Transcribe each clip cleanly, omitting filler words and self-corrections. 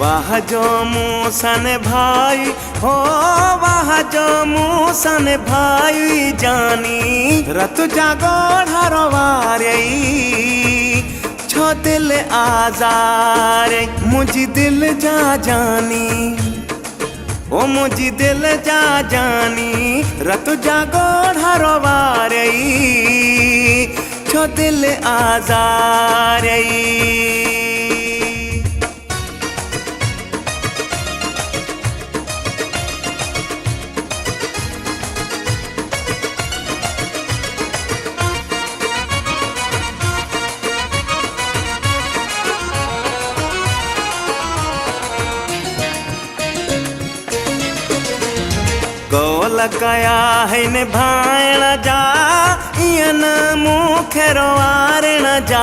वाह जो मूसन भाई हो वाह जो मूसन भाई जानी रत जागो ढारवारे छो दिल आजारे मुझी दिल जा जानी ओ मुझी दिल जा जानी रत जागो ढारवारे छो दिल आजारे गोल कया है निभाइण जा इन मूंखे रोवारण जा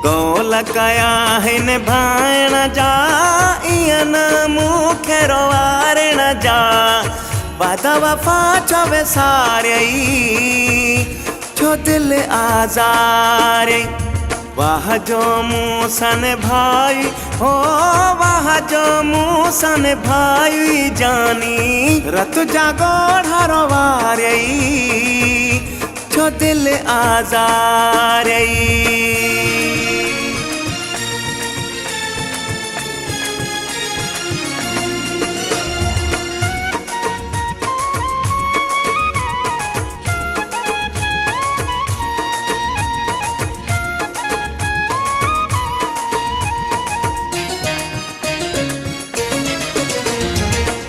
गोल कया है निभाइण जा इन मूंखे रोवारण जा वादा वफा चवे सारे छो दिल आजारे वाह जो मूसन भाई हो वाह जो मूसन भाई जानी रत जागो ढारवारे छो दिल आजारे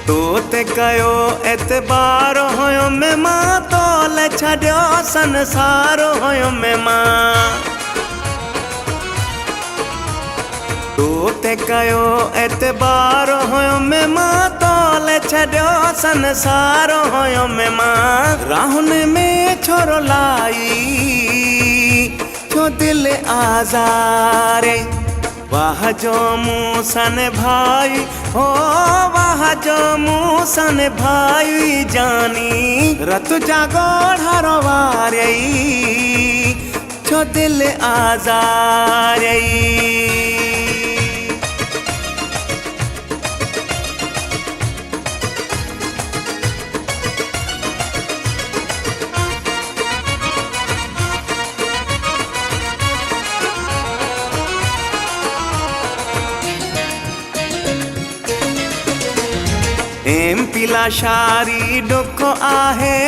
तोते कयो एतबार होयो में मां तोले छड्यो संसार होयो में मां तोते कयो एतबार होयो में मां तोले छड्यो संसार होयो में मां राहुन में छोरो लाई छो दिल आजारे वाह जो मूसन भाई हो वाह जो मूसन भाई जानी रत जागो ढारवारे छो दिल आजारे एम पिला शारी दुख आहे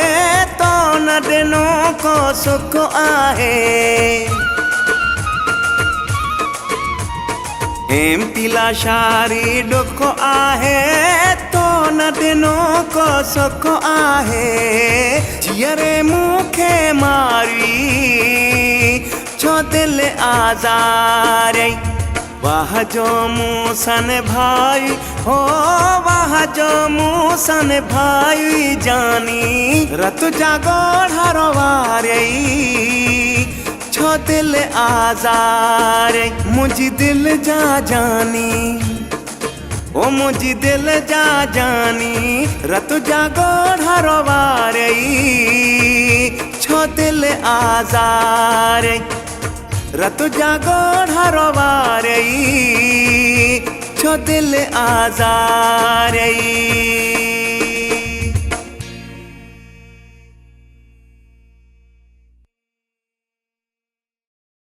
तो न दिनो को सुख आहे एम पिला शारी दुख आहे तो न दिनो को सुख आहे जियरे मुखे मारी छो दिल आजारे वाह जो मूसन भाई हो वाह जो मूसन भाई जानी रत जागो ढारवारे छो दिल आजारे मुझी दिल जा जानी ओ मुझी दिल जा जानी रत जागो ढारवारे छो दिल आजारे रत जागो ढारवारे छो दिल आजारे।